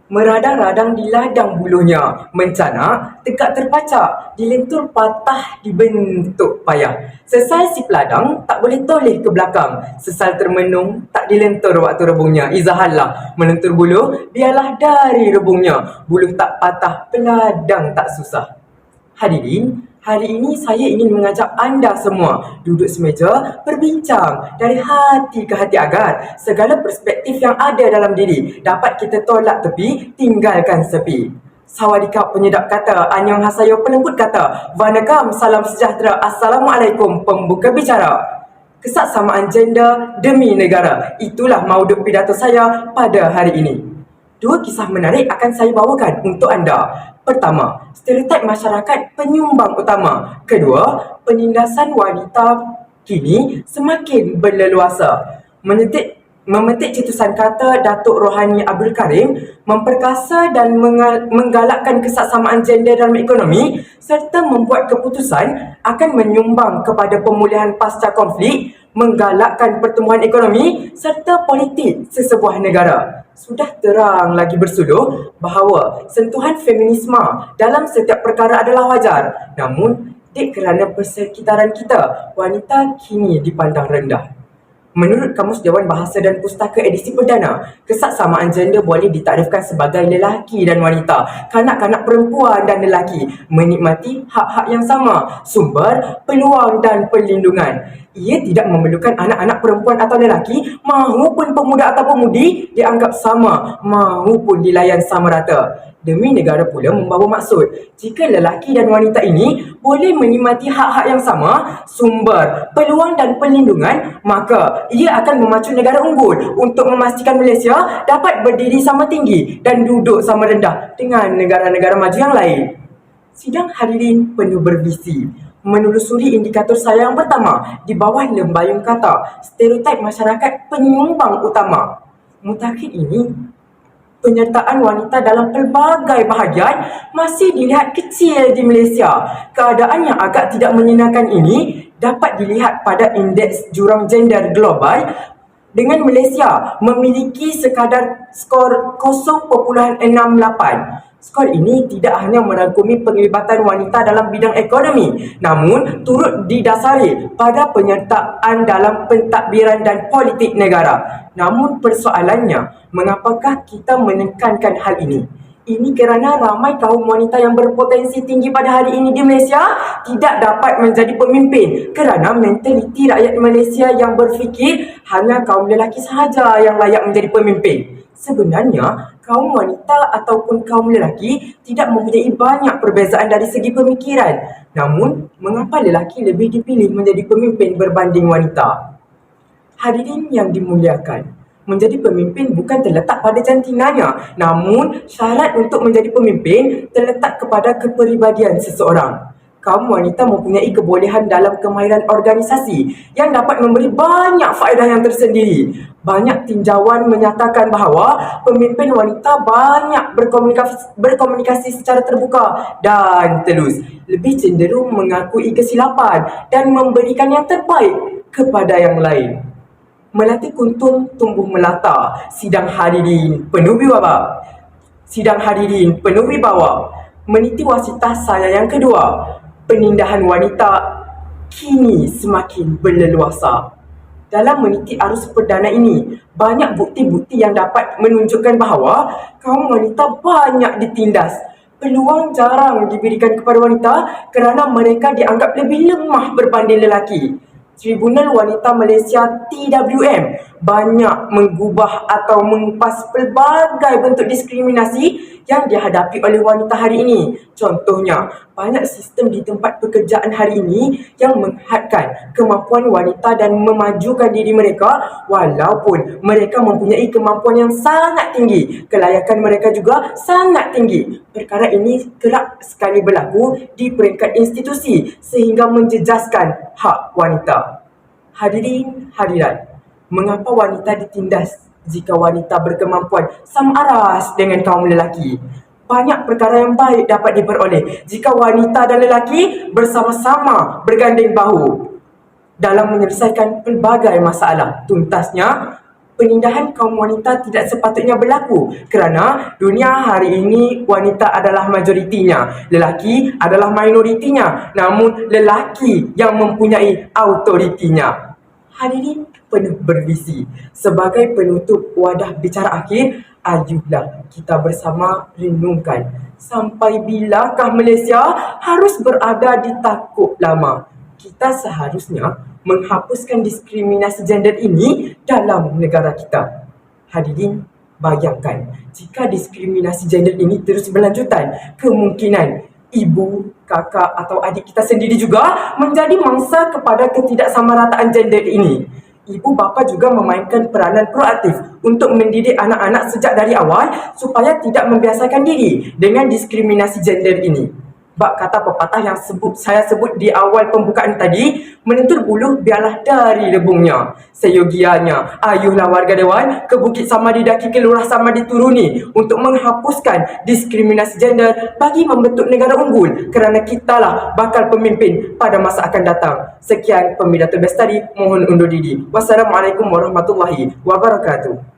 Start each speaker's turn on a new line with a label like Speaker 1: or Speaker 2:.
Speaker 1: Meradang-radang di ladang bulunya, mencanak, tegak terpacak, dilentur patah dibentuk payah. Sesal si peladang, tak boleh toleh ke belakang. Sesal termenung, tak dilentur waktu rebungnya. Izahallah, melentur buluh, biarlah dari rebungnya. Buluh tak patah, peladang tak susah. Hadirin, hari ini saya ingin mengajak anda semua duduk semeja, berbincang dari hati ke hati agar segala perspektif yang ada dalam diri dapat kita tolak tepi, tinggalkan sepi. Sawadikap penyedap kata, annyeonghaseyo pelembut kata, Vanakam, salam sejahtera, Assalamualaikum pembuka bicara. Kesaksamaan gender demi negara. Itulah mauduk pidato saya pada hari ini. Dua kisah menarik akan saya bawakan untuk anda. Pertama, stereotip masyarakat penyumbang utama. Kedua, penindasan wanita kini semakin berleluasa. Memetik cetusan kata Datuk Rohani Abdul Karim, memperkasa dan menggalakkan kesaksamaan gender dalam ekonomi serta membuat keputusan akan menyumbang kepada pemulihan pasca konflik, menggalakkan pertumbuhan ekonomi serta politik sesebuah negara. Sudah terang lagi bersuluh bahawa sentuhan feminisme dalam setiap perkara adalah wajar. Namun, kerana persekitaran kita, wanita kini dipandang rendah. Menurut Kamus Dewan Bahasa dan Pustaka edisi perdana, kesaksamaan gender boleh ditakdirkan sebagai lelaki dan wanita, kanak-kanak perempuan dan lelaki menikmati hak-hak yang sama, sumber, peluang dan perlindungan. Ia tidak memerlukan anak-anak perempuan atau lelaki mahupun pemuda atau pemudi dianggap sama mahupun dilayan sama rata. Demi negara pula membawa maksud, jika lelaki dan wanita ini boleh menikmati hak-hak yang sama, sumber, peluang dan perlindungan, maka ia akan memacu negara unggul untuk memastikan Malaysia dapat berdiri sama tinggi dan duduk sama rendah dengan negara-negara maju yang lain. Sidang hadirin penuh bervisi. Menelusuri indikator saya yang pertama, di bawah lembayung kata, stereotip masyarakat penyumbang utama. Mutakhir ini, penyertaan wanita dalam pelbagai bahagian masih dilihat kecil di Malaysia. Keadaan yang agak tidak menyenangkan ini dapat dilihat pada indeks jurang gender global dengan Malaysia memiliki sekadar skor 0.68. Skor ini tidak hanya merangkumi penglibatan wanita dalam bidang ekonomi, namun turut didasari pada penyertaan dalam pentadbiran dan politik negara. Namun persoalannya, mengapakah kita menekankan hal ini? Ini kerana ramai kaum wanita yang berpotensi tinggi pada hari ini di Malaysia tidak dapat menjadi pemimpin kerana mentaliti rakyat Malaysia yang berfikir hanya kaum lelaki sahaja yang layak menjadi pemimpin. Sebenarnya, kaum wanita ataupun kaum lelaki tidak mempunyai banyak perbezaan dari segi pemikiran. Namun, mengapa lelaki lebih dipilih menjadi pemimpin berbanding wanita? Hadirin yang dimuliakan, menjadi pemimpin bukan terletak pada jantinanya, namun syarat untuk menjadi pemimpin terletak kepada kepribadian seseorang. Kaum wanita mempunyai kebolehan dalam kemahiran organisasi yang dapat memberi banyak faedah yang tersendiri. Banyak tinjauan menyatakan bahawa pemimpin wanita banyak berkomunikasi secara terbuka dan telus, lebih cenderung mengakui kesilapan dan memberikan yang terbaik kepada yang lain. Melati kuntum tumbuh melata. Sidang hadirin penuh wibawa. Sidang hadirin penuh wibawa. Meniti wasitah saya yang kedua. Penindahan wanita kini semakin berleluasa. Dalam meniti arus perdana ini, banyak bukti-bukti yang dapat menunjukkan bahawa kaum wanita banyak ditindas. Peluang jarang diberikan kepada wanita kerana mereka dianggap lebih lemah berbanding lelaki. Tribunal Wanita Malaysia TWM banyak mengubah atau mengupas pelbagai bentuk diskriminasi yang dihadapi oleh wanita hari ini. Contohnya, banyak sistem di tempat pekerjaan hari ini yang menghadkan kemampuan wanita dan memajukan diri mereka walaupun mereka mempunyai kemampuan yang sangat tinggi. Kelayakan mereka juga sangat tinggi. Perkara ini kerap sekali berlaku di peringkat institusi sehingga menjejaskan hak wanita. Hadirin hadirat, mengapa wanita ditindas jika wanita berkemampuan sama aras dengan kaum lelaki? Banyak perkara yang baik dapat diperoleh jika wanita dan lelaki bersama-sama berganding bahu dalam menyelesaikan pelbagai masalah. Tuntasnya, penindahan kaum wanita tidak sepatutnya berlaku kerana dunia hari ini wanita adalah majoritinya, lelaki adalah minoritinya, namun lelaki yang mempunyai autoritinya. Hadirin penuh bervisi, sebagai penutup wadah bicara akhir, ayuhlah kita bersama renungkan sampai bilakah Malaysia harus berada di takut lama. Kita seharusnya menghapuskan diskriminasi gender ini dalam negara kita. Hadirin, bayangkan jika diskriminasi gender ini terus berlanjutan, kemungkinan ibu, kakak atau adik kita sendiri juga menjadi mangsa kepada ketidaksamarataan gender ini. Ibu bapa juga memainkan peranan proaktif untuk mendidik anak-anak sejak dari awal supaya tidak membiasakan diri dengan diskriminasi gender ini. Bak kata pepatah yang saya sebut di awal pembukaan tadi, menentur buluh biarlah dari rebungnya. Seyogianya, ayuhlah warga dewan ke Bukit Samadi Daki ke Lurah Samadi Turuni untuk menghapuskan diskriminasi gender bagi membentuk negara unggul kerana kitalah bakal pemimpin pada masa akan datang. Sekian Pemidato Bestari, mohon undur diri. Wassalamualaikum warahmatullahi wabarakatuh.